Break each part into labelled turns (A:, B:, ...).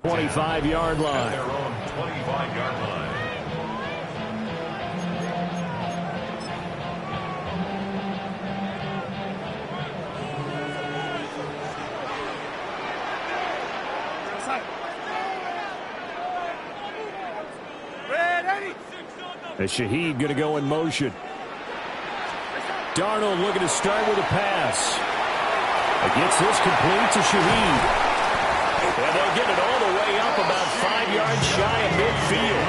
A: 25-yard line.
B: Their own 25-yard line.
A: And Shaheed going to go in motion. Darnold looking to start with a pass. Gets this complete to Shaheed. And they'll get it all the way up about 5 yards shy of midfield.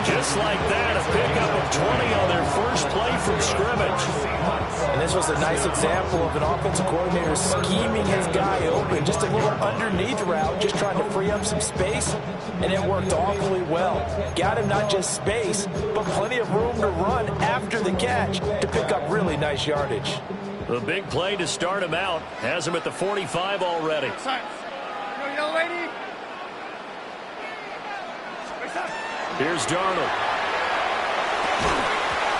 A: Just like that, a pickup of 20 on their first play from scrimmage.
C: And this was a nice example of an offensive coordinator scheming his guy open. Just a little underneath route, just trying to free up some space, and it worked awfully well. Got him not just space, but plenty of room to run after the catch to pick up really nice yardage.
A: The big play to start him out has him at the 45 already. Here's Darnold.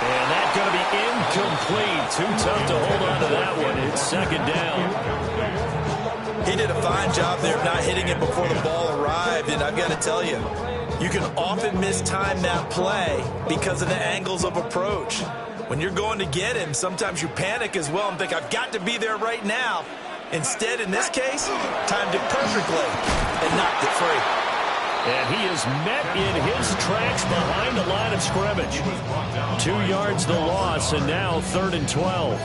A: And that's going to be incomplete. Too tough to hold on to that one. It's second down.
C: He did a fine job there of not hitting it before the ball arrived. And I've got to tell you, you can often mistime that play because of the angles of approach. When you're going to get him, sometimes you panic as well and think, I've got to be there right now. Instead, in this case, timed it perfectly and knocked it free.
A: And he is met in his tracks behind the line of scrimmage. 2 yards the loss, and now 3rd and 12.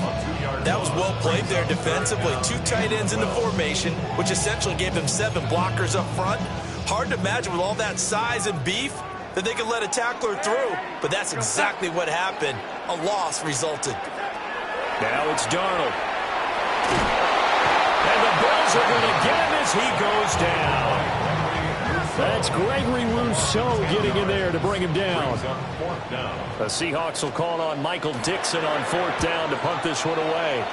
C: That was well played there defensively. 2 tight ends in the formation, which essentially gave them 7 blockers up front. Hard to imagine with all that size and beef that they could let a tackler through. But that's exactly what happened. A loss resulted.
A: Now it's Darnold. And the Bills are going to get him as he goes down. That's Gregory Rousseau getting in there to bring him down. The Seahawks will call on Michael Dixon on 4th down to punt this one away.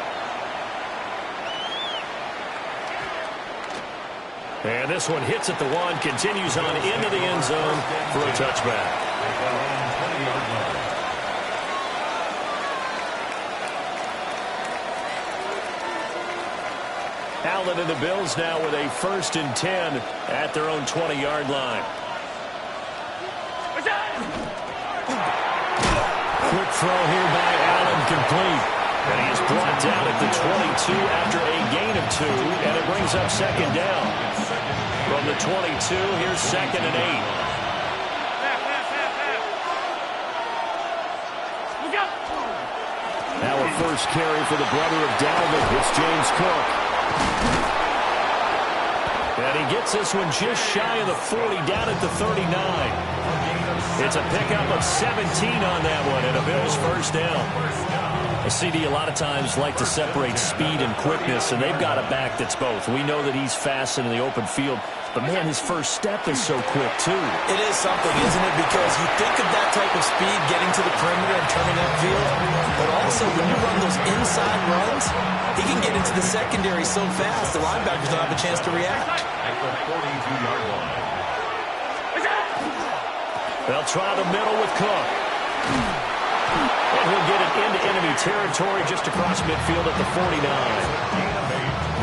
A: And this one hits at the 1, continues on into the end zone for a touchback. Allen and the Bills now with a 1st and 10 at their own 20-yard line. Quick throw here by Allen, complete. And he is brought down at the 22 after a gain of 2, and it brings up 2nd down. From the 22, here's 2nd and 8. Now a first carry for the brother of Dalvin. It's James Cook. And he gets this one just shy of the 40, down at the 39. It's a pickup of 17 on that one, and a Bills first down. A CD a lot of times like to separate speed and quickness, and they've got a back that's both. We know that he's fast in the open field, but, man, his first step is so quick, too.
C: It is something, isn't it? Because you think of that type of speed getting to the perimeter and turning upfield, but also when you run those inside runs, he can get into the secondary so fast the linebackers don't have a chance to react.
B: At the 42-yard line.
A: They'll try the middle with Cook. And he'll get it into enemy territory just across midfield at the 49.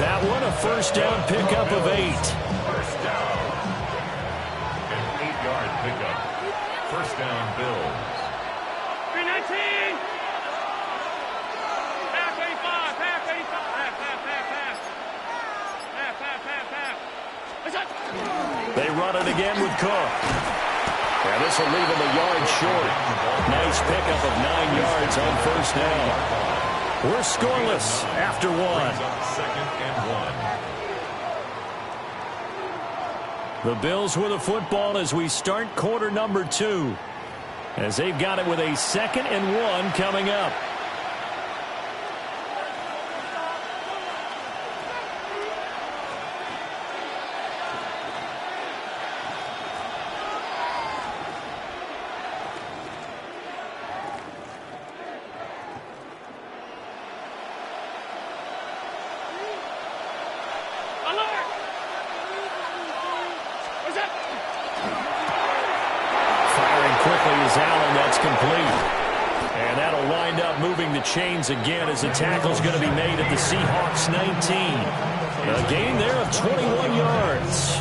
A: That one a first down pickup of 8.
B: First down. An 8-yard pickup. First down, Bills.
D: 319. Half 85. Half 85. Half.
A: They run it again with Cook. And this will leave him a yard short. Nice pickup of 9 yards on first down. We're scoreless after 1.
B: 2nd and 1.
A: The Bills with the football as we start quarter number 2. As they've got it with a 2nd and 1 coming up. Chains again as the tackle's going to be made at the Seahawks 19. A gain there of 21 yards.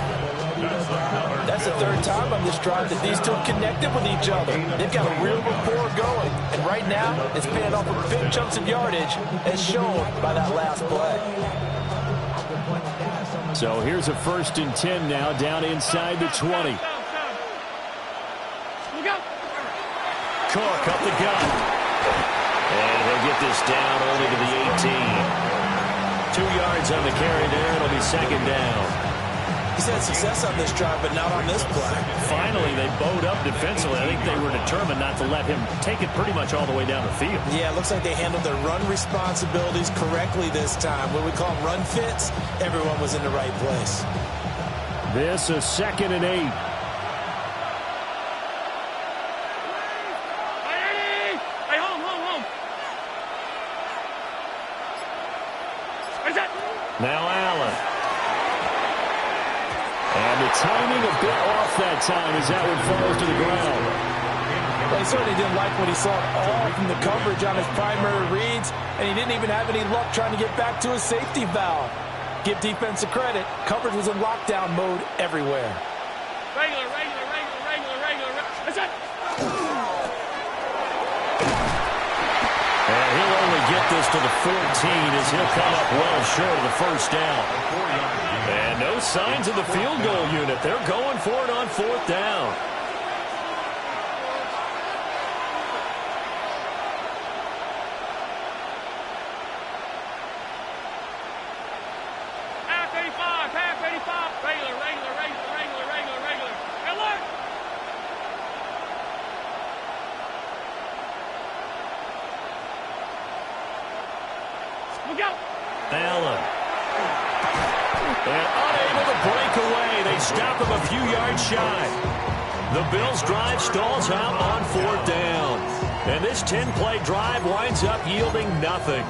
C: That's the third time on this drive that these two connected with each other. They've got a real rapport going. And right now, it's paying off with big chunks of yardage, as shown by that last play.
A: So here's a 1st and 10 now, down inside the 20. Cook up the gut. And he'll get this down only to the 18. 2 yards on the carry there. It'll be 2nd down.
C: He's had success on this drive, but not on this play.
A: Finally, they bowed up defensively. I think they were determined not to let him take it pretty much all the way down the field.
C: Yeah, it looks like they handled their run responsibilities correctly this time. What we call them run fits, everyone was in the right place.
A: This is 2nd and 8.
D: Hey, home.
A: Now Allen. And the timing a bit off that time as that one falls to the ground.
C: Well, he certainly didn't like what he saw at all from the coverage on his primary reads, and he didn't even have any luck trying to get back to his safety valve. Give defense a credit. Coverage was in lockdown mode everywhere.
D: Regular. That's it.
A: And he'll only get this to the 14 as he'll come up well short of the 1st down. And no signs of the field goal unit. They're going for it on 4th down.
D: Half 85. Regular. Alert. Look out.
A: Allen. And unable to break away. They stop him a few yards shy. The Bills' drive stalls out on 4th down. And this 10-play drive winds up yielding nothing.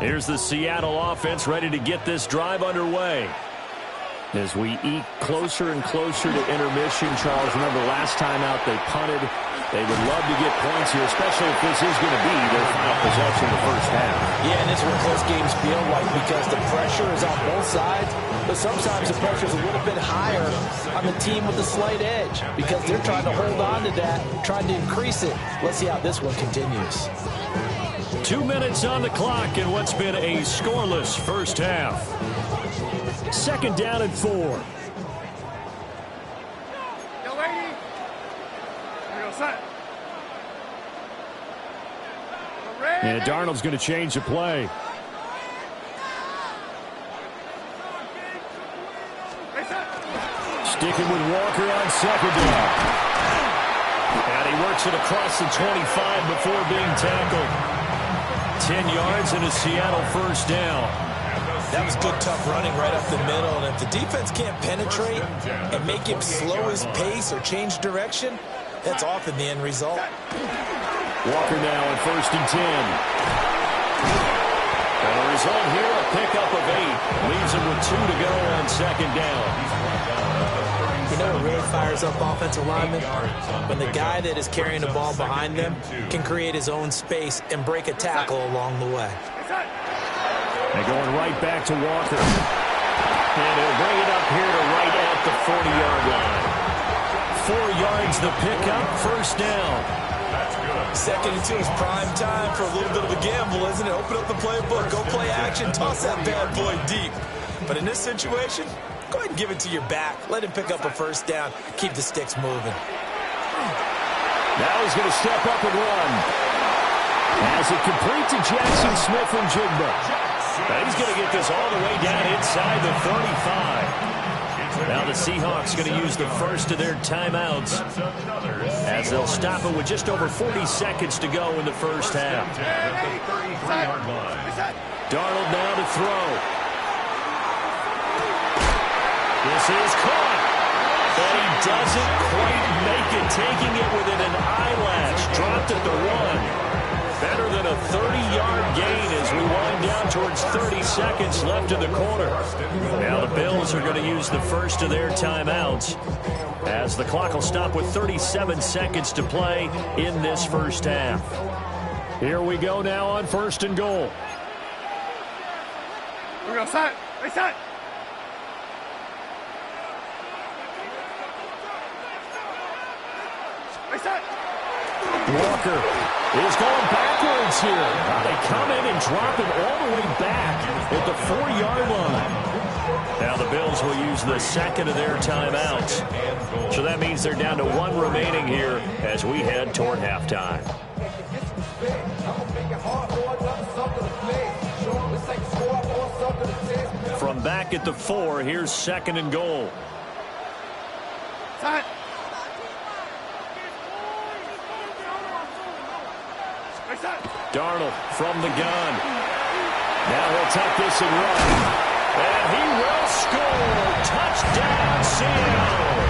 A: Here's the Seattle offense ready to get this drive underway. As we eke closer and closer to intermission, Charles, remember last time out they punted. They would love to get points here, especially if this is going to be their final possession of the 1st half.
C: Yeah, and this is what close games feel like because the pressure is on both sides, but sometimes the pressure is a little bit higher on the team with the slight edge because they're trying to hold on to that, trying to increase it. Let's see how this one continues.
A: 2 minutes on the clock in what's been a scoreless 1st half. 2nd down and 4.
D: Yo, lady. Set.
A: And Darnold's going to change the play. Sticking with Walker on 2nd down. And he works it across the 25 before being tackled. 10 yards and a Seattle 1st down.
C: That was good, tough running right up the middle. And if the defense can't penetrate and make him slow his pace or change direction, that's often the end result.
A: Walker now on 1st and 10. And the result here, a pickup of 8. Leaves him with 2 to go on 2nd down.
C: You know what really fires up offensive linemen? When the guy that is carrying the ball behind them can create his own space and break a tackle along the way.
A: They're going right back to Walker. And he'll bring it up here to right at the 40-yard line. 4 yards the pickup, 1st down.
C: 2nd and 2 is prime time for a little bit of a gamble, isn't it? Open up the playbook, go play action, toss that bad boy deep. But in this situation, go ahead and give it to your back. Let him pick up a 1st down. Keep the sticks moving.
A: Now he's going to step up and run. As it complete to Jackson Smith and Jigba. And he's going to get this all the way down inside the 35. Now the Seahawks going to use the first of their timeouts as they'll stop it with just over 40 seconds to go in the 1st half. Darnold now to throw. This is caught. And he doesn't quite make it, taking it within an eyelash. Dropped at the 1. Better than a 30-yard gain as we wind down towards 30 seconds left in the quarter. Now the Bills are going to use the first of their timeouts as the clock will stop with 37 seconds to play in this 1st half. Here we go now on 1st and goal.
D: We're going to set. They set.
A: Walker is going backwards here. They come in and drop it all the way back at the 4-yard line. Now the Bills will use the second of their timeouts. So that means they're down to 1 remaining here as we head toward halftime. From back at the 4, here's 2nd and goal. Darnold from the gun. Now he'll take this and run. And he will score. Touchdown, Seattle.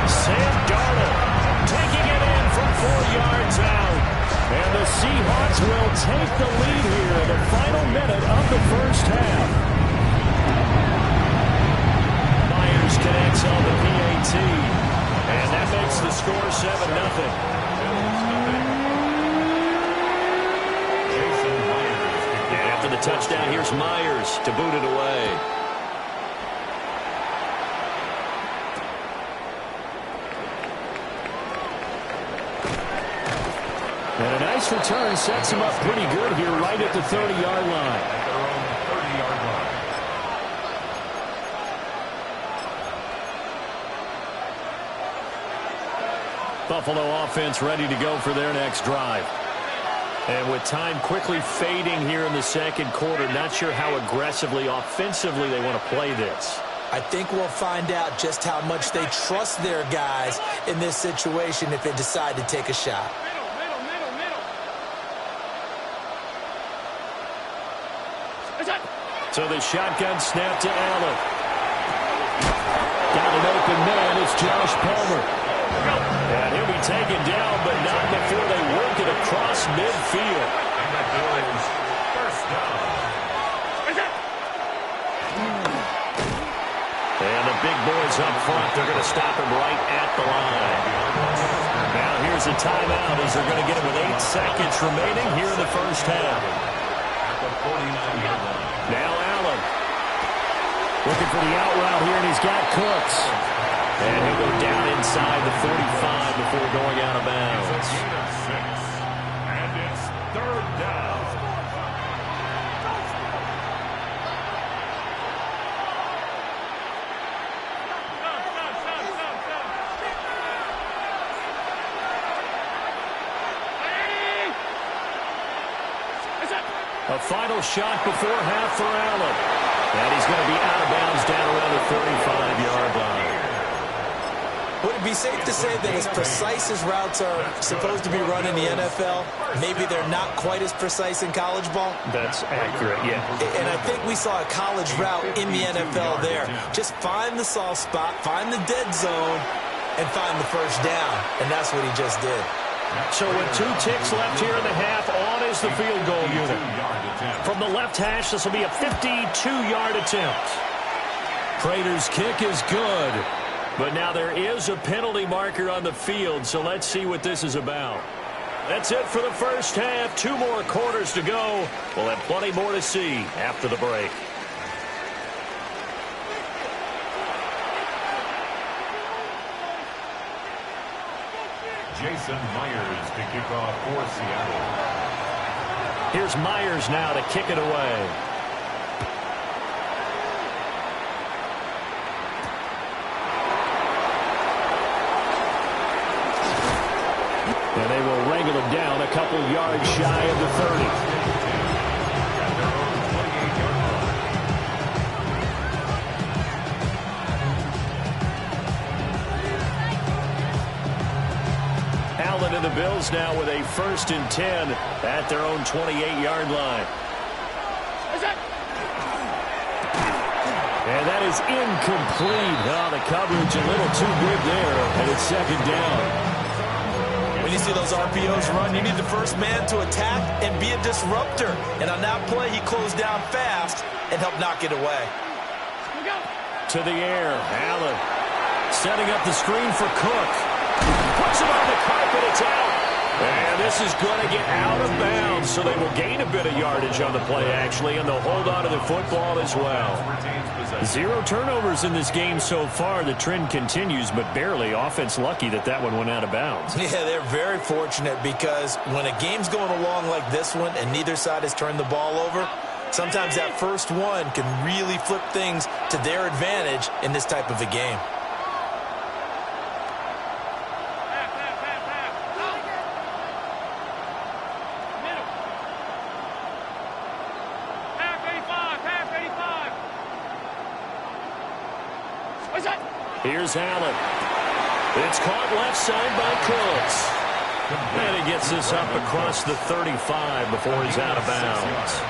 A: Sam Darnold taking it in from 4 yards out. And the Seahawks will take the lead here in the final minute of the first half. Myers connects on the PAT. And that makes the score 7-0. After the touchdown, here's Myers to boot it away. And a nice return sets him up pretty good here right at the 30-yard line.
B: At their own 30-yard line.
A: Buffalo offense ready to go for their next drive. And with time quickly fading here in the second quarter, not sure how aggressively, offensively they want to play this.
C: I think we'll find out just how much they trust their guys in this situation if they decide to take a shot.
A: So the shotgun snap to Allen. Got an open man. It's Josh Palmer. And he'll be taken down, but not before they work it across midfield.
B: And that is first down.
A: And the big boys up front, they're going to stop him right at the line. Now here's a timeout as they're going to get it with 8 seconds remaining here in the first half.
B: At the 49-yard line.
A: Now Allen looking for the out route here, and he's got Cooks. And he'll go down inside the 45 before going out of bounds.
B: It's a gain of 6. And it's 3rd down.
A: A final shot before half for Allen. And he's going to be out of bounds down around the 35-yard line.
C: Would it be safe to say that as precise as routes are supposed to be run in the NFL, maybe they're not quite as precise in college ball?
A: That's accurate, yeah.
C: And I think we saw a college route in the NFL there. Just find the soft spot, find the dead zone, and find the first down. And that's what he just did.
A: So with 2 ticks left here in the half, on is the field goal unit. From the left hash, this will be a 52-yard attempt. Prater's kick is good. But now there is a penalty marker on the field, so let's see what this is about. That's it for the first half. 2 more quarters to go. We'll have plenty more to see after the break.
B: Jason Myers to kick off for Seattle.
A: Here's Myers now to kick it away. And they will wrangle him down a couple yards shy of the 30.
B: At their own 28-yard line.
A: Allen and the Bills now with a 1st and 10 at their own 28-yard line. And that is incomplete. Oh, the coverage a little too good there, and it's 2nd down.
C: When you see those RPOs run, you need the first man to attack and be a disruptor. And on that play, he closed down fast and helped knock it away.
A: To the air, Allen setting up the screen for Cook. Puts it on the carpet, it's out. And this this is going to get out of bounds, so they will gain a bit of yardage on the play, actually, and they'll hold on to the football as well. 0 turnovers in this game so far. The trend continues, but barely. Offense lucky that that one went out of bounds.
C: Yeah, they're very fortunate because when a game's going along like this one and neither side has turned the ball over, sometimes that first one can really flip things to their advantage in this type of a game.
A: Here's Allen. It's caught left side by Cooks. And he gets this up across the 35 before he's out of bounds.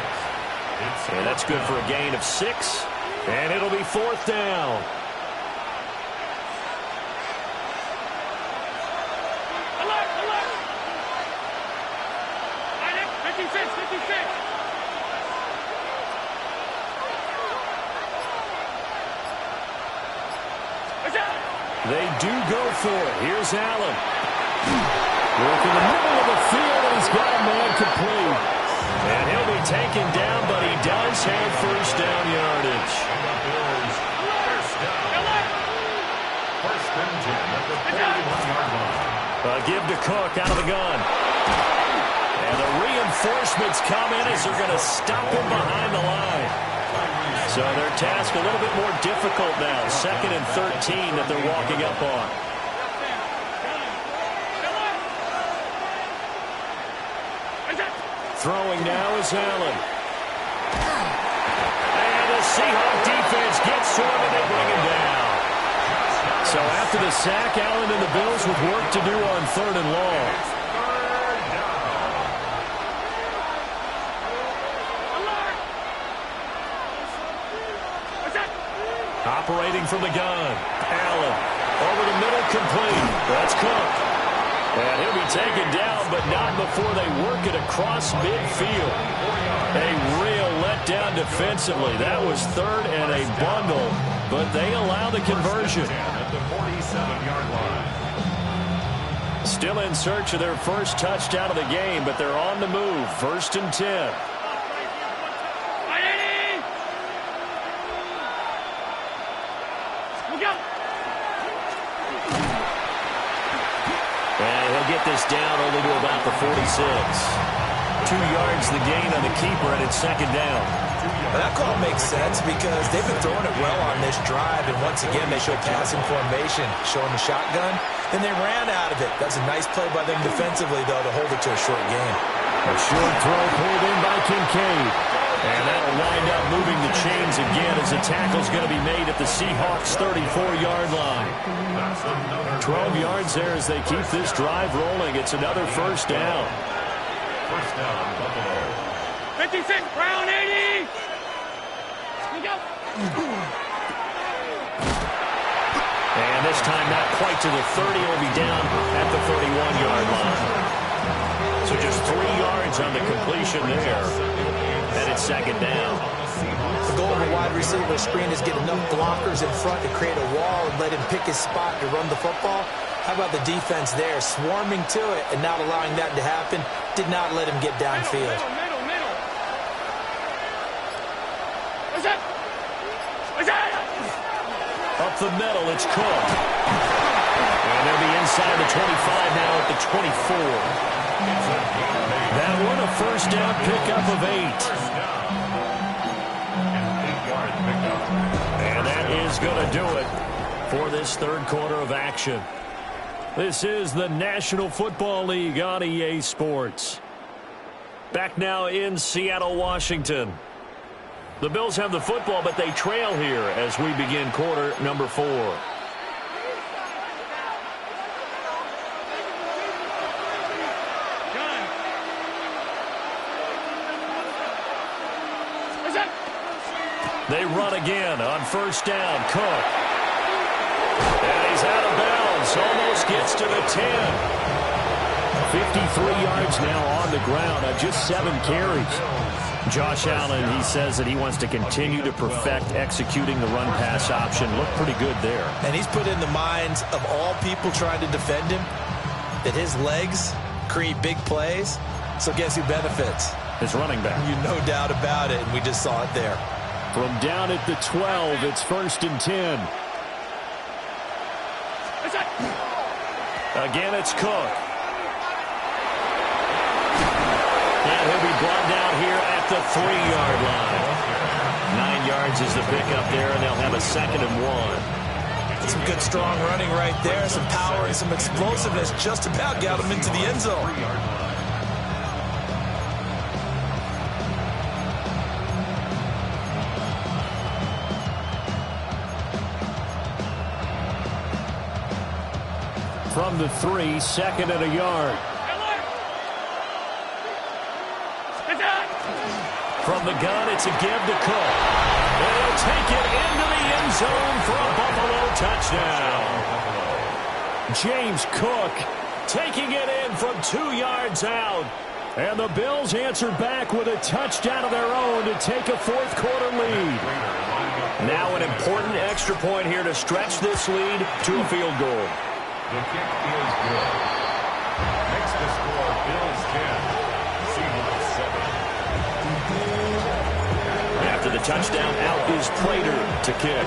A: And that's good for a gain of 6. And it'll be 4th down.
D: Alert, alert. 56, 56.
A: They do go for it. Here's Allen. Work in the middle of the field, and he's got a man complete. And he'll be taken down, but he does have first down yardage.
B: First and 10 at the 41-yard line.
A: A give to Cook out of the gun. And the reinforcements come in as they're going to stop him behind the line. So their task a little bit more difficult now. 2nd and 13 that they're walking up on. Throwing now is Allen. And the Seahawk defense gets to him and they bring him down. So after the sack, Allen and the Bills with work to do on 3rd and long. Operating from the gun. Allen over the middle, complete. That's Cook. And he'll be taken down, but not before they work it across midfield. A real letdown defensively. That was 3rd and a bundle, but they allow the conversion.
B: At the 47-yard line.
A: Still in search of their first touchdown of the game, but they're on the move. 1st and 10. And he'll get this down only to about the 46. 2 yards the gain on the keeper, and it's 2nd down.
C: Well, that call makes sense because they've been throwing it well on this drive, and once again they show passing formation, showing the shotgun. Then they ran out of it. That's a nice play by them defensively, though, to hold it to a short gain.
A: A short throw pulled in by Kincaid. And that'll wind up moving the chains again as the tackle's going to be made at the Seahawks' 34-yard line. 12 yards there as they keep this drive rolling. It's another first down.
B: First down, Buffalo.
D: 56, Brown 80. We go.
A: And this time not quite to the 30. Will be down at the 31-yard line. So just 3 yards on the completion there. And it's 2nd down.
C: The goal of a wide receiver screen is get enough blockers in front to create a wall and let him pick his spot to run the football. How about the defense there, swarming to it and not allowing that to happen? Did not let him get downfield.
D: Middle. What's that?
A: Up the middle, it's Cook. And they'll be inside the 25 now at the 24. That one a first down pickup of 8. And that is going to do it for this 3rd quarter of action. This is the National Football League on EA Sports. Back now in Seattle, Washington. The Bills have the football, but they trail here as we begin quarter number 4. They run again on first down. Cook. And he's out of bounds. Almost gets to the 10. 53 yards now on the ground on just 7 carries. Josh Allen, he says that he wants to continue to perfect executing the run-pass option. Looked pretty good there.
C: And he's put in the minds of all people trying to defend him that his legs create big plays. So guess who benefits?
A: His running back.
C: You no doubt about it, and we just saw it there.
A: From down at the 12, it's 1st and 10. Again, it's Cook. And he'll be brought down here at the 3-yard line. 9 yards is the pickup there, and they'll have a 2nd and 1.
C: Some good strong running right there. Some power and some explosiveness just about got him into the end zone.
A: From the 3, 2nd and a yard. From the gun, it's a give to Cook. And he'll take it into the end zone for a Buffalo touchdown. James Cook taking it in from 2 yards out. And the Bills answer back with a touchdown of their own to take a 4th quarter lead. Now an important extra point here to stretch this lead to a field goal.
B: The kick is good. Makes the score Bills 10, Seahawks 7.
A: After the touchdown, out is Prater to kick.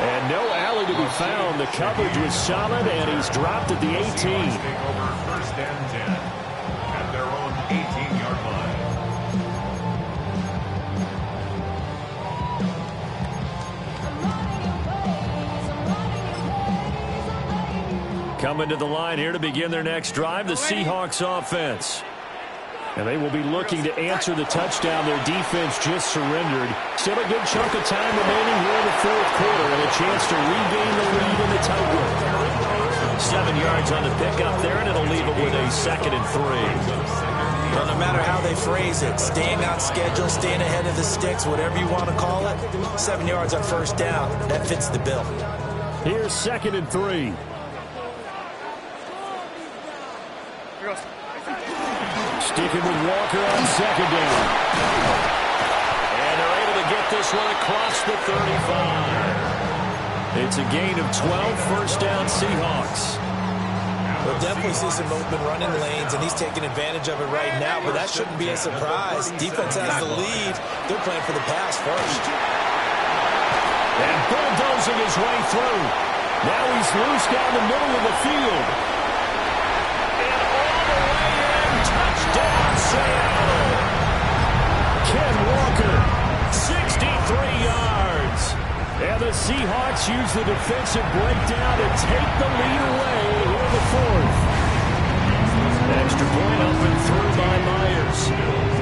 A: And no alley to be found. The coverage was solid, and he's dropped at the 18.
B: Take over 1st and 10 at their own 18-yard line.
A: Coming to the line here to begin their next drive, the Seahawks offense. And they will be looking to answer the touchdown their defense just surrendered. Still a good chunk of time remaining here in the 4th quarter and a chance to regain the lead in the tightrope. 7 yards on the pickup there, and it'll leave it with a 2nd and 3.
C: Well, no matter how they phrase it, staying on schedule, staying ahead of the sticks, whatever you want to call it, 7 yards on 1st down, that fits the bill.
A: Here's 2nd and 3. Sticking with Walker on 2nd down. And they're able to get this one across the 35. It's a gain of 12, 1st down Seahawks.
C: We'll definitely see some open running lanes, and he's taking advantage of it right now, but that shouldn't be a surprise. Defense has the lead. They're playing for the pass first.
A: And bulldozing his way through. Now he's loose down the middle of the field. Touchdown, Seattle. Ken Walker, 63 yards. And the Seahawks use the defensive breakdown to take the lead away here in the 4th. Extra point up and through by Myers.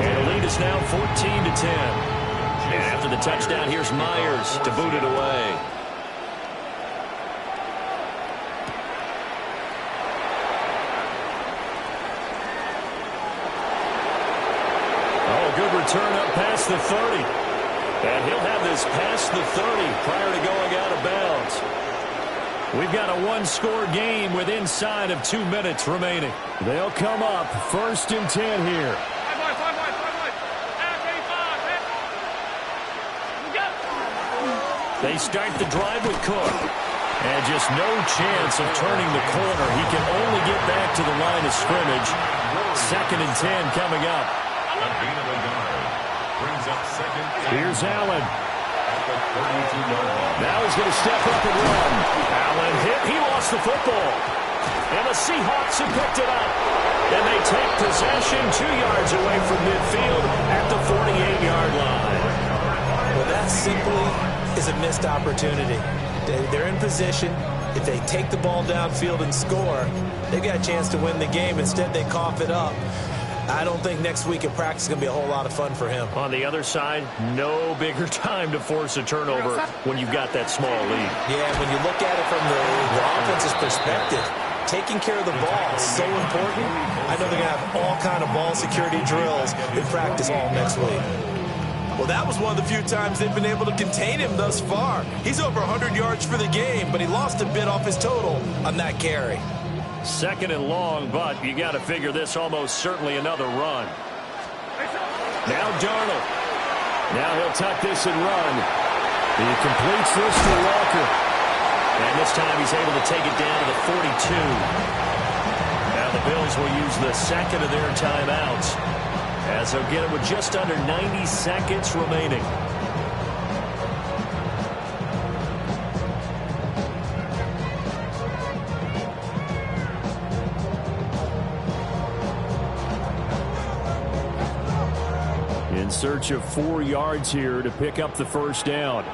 A: And the lead is now 14-10. And after the touchdown, here's Myers to boot it away. Good return up past the 30. And he'll have this past the 30 prior to going out of bounds. We've got a 1-score game with inside of 2 minutes remaining. They'll come up 1st and 10 here. They start the drive with Cook. And just no chance of turning the corner. He can only get back to the line of scrimmage. 2nd and 10 coming up. Here's Allen. Now he's going to step up and run. Allen hit. He lost the football. And the Seahawks have picked it up. And they take possession 2 yards away from midfield at the 48-yard line.
C: Well, that simply is a missed opportunity. They're in position. If they take the ball downfield and score, they've got a chance to win the game. Instead, they cough it up. I don't think next week at practice is going to be a whole lot of fun for him.
A: On the other side, no bigger time to force a turnover when you've got that small lead.
C: Yeah, when you look at it from the offense's perspective, taking care of the ball is so important. I know they're going to have all kind of ball security drills in practice all next week. Well, that was one of the few times they've been able to contain him thus far. He's over 100 yards for the game, but he lost a bit off his total on that carry.
A: 2nd and long, but you got to figure this almost certainly another run. Now Darnold. Now he'll tuck this and run. He completes this to Walker. And this time he's able to take it down to the 42. Now the Bills will use the second of their timeouts, as they'll get it with just under 90 seconds remaining. In search of 4 yards here to pick up the first down.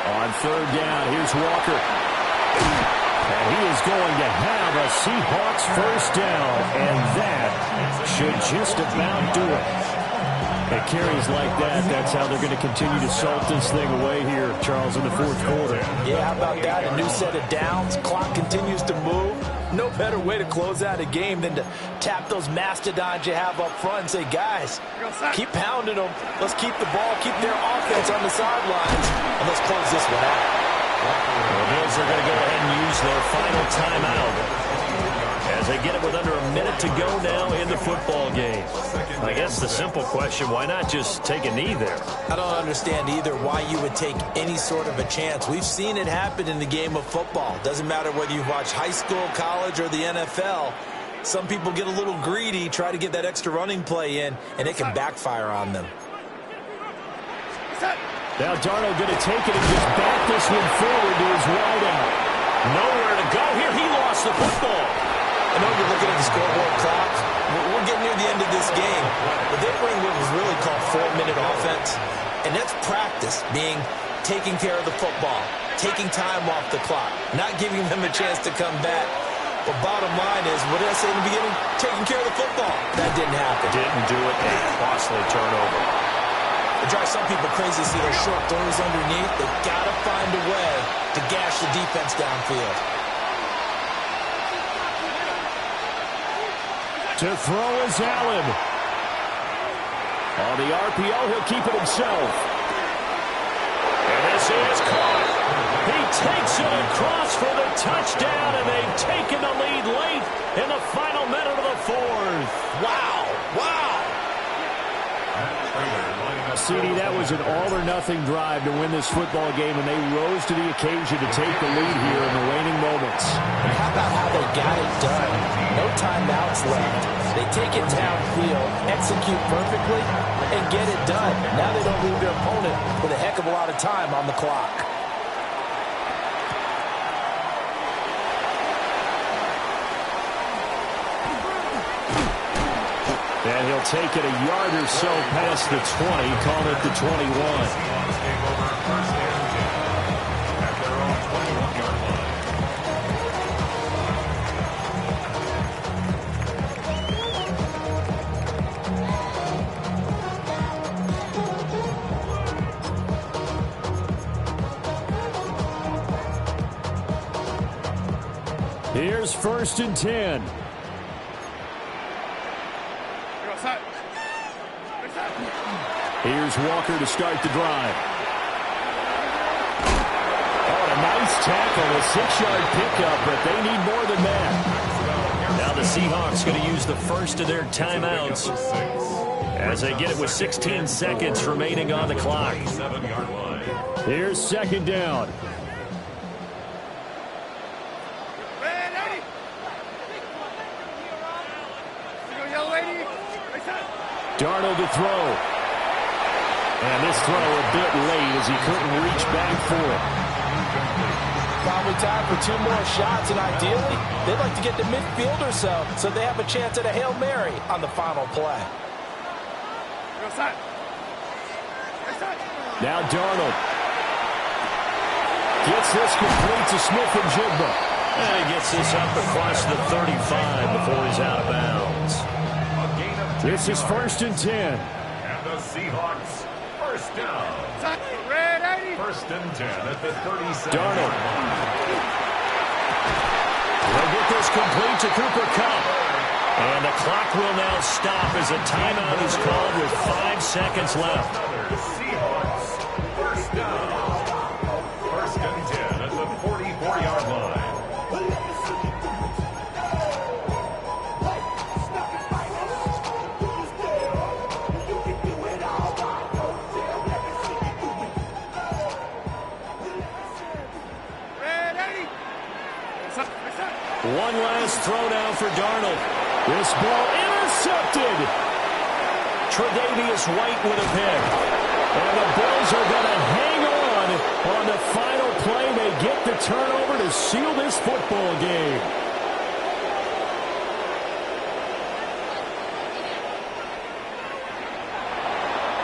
A: On third down, here's Walker. And he is going to have a Seahawks first down, and that should just about do it. It carries like that. That's how they're going to continue to salt this thing away here, Charles, in the fourth quarter.
C: Yeah, how about that? A new set of downs. Clock continues to move. No better way to close out a game than to tap those mastodons you have up front and say, guys, keep pounding them. Let's keep the ball, keep their offense on the sidelines, and let's close this one out.
A: The Bills are going to go ahead and use their final timeout as they get it with under a minute to go now in the football game. I guess the simple question, why not just take a knee there?
C: I don't understand either why you would take any sort of a chance. We've seen it happen in the game of football. Doesn't matter whether you watch high school, college, or the NFL. Some people get a little greedy, try to get that extra running play in, and it can backfire on them.
A: Now Darnold going to take it and just bat this one forward to his wideout. Nowhere to go here. He lost the football.
C: I know you're looking at the scoreboard clock. We're getting near the end of this game. But they bring what was really called 4-minute offense. And that's practice, being taking care of the football, taking time off the clock, not giving them a chance to come back. But bottom line is, what did I say in the beginning? Taking care of the football. That didn't happen.
A: Didn't do it. A costly turnover.
C: It drives some people crazy to see those short throws underneath. They've got to find a way to gash the defense downfield.
A: To throw is Allen. On the RPO, he'll keep it himself. And this is caught. He takes it across for the touchdown, and they've taken the lead late in the final minute of the fourth.
C: Wow. Wow.
A: CD, that was an all-or-nothing drive to win this football game, and they rose to the occasion to take the lead here in the waning moments.
C: And how about how they got it done? No timeouts left. They take it downfield, execute perfectly, and get it done. Now they don't leave their opponent with a heck of a lot of time on the clock.
A: And he'll take it a yard or so past the 20, call it the 21. Here's 1st and 10. Here's Walker to start the drive. Oh, a nice tackle, a 6-yard pickup, but they need more than that. Now the Seahawks going to use the first of their timeouts as they get it with 16 seconds remaining on the clock. Here's 2nd down. Darnold to throw. And this throw a bit late as he couldn't reach back for it.
C: Probably time for 2 more shots, and ideally, they'd like to get to midfield or so they have a chance at a Hail Mary on the final play.
A: Now Darnold gets this complete to Smith-Njigba. And he gets this up across the 35 before he's out of bounds. This is 1st and 10.
B: And the Seahawks, first down. 1st and 10 at the 37.
A: Darnold. They'll get this complete to Cooper Kupp. And the clock will now stop as a timeout is called with 5 seconds left.
B: Seahawks, first down. 1st and 10 at the 44-yard line.
A: One last throw now for Darnold. This ball intercepted. Tre'Davious White with a pick. And the Bills are going to hang on the final play. They get the turnover to seal this football game.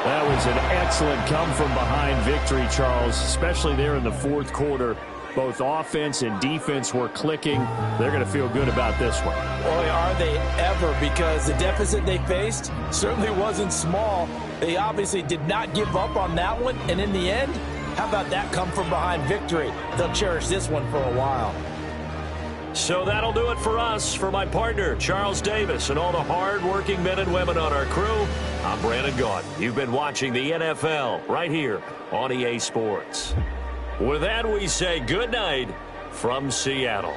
A: That was an excellent come-from-behind victory, Charles, especially there in the fourth quarter. Both offense and defense were clicking. They're going to feel good about this one.
C: Boy, are they ever, because the deficit they faced certainly wasn't small. They obviously did not give up on that one, and in the end, how about that come-from-behind victory? They'll cherish this one for a while.
A: So that'll do it for us. For my partner, Charles Davis, and all the hard-working men and women on our crew, I'm Brandon Gaudin. You've been watching the NFL right here on EA Sports. With that, we say good night from Seattle.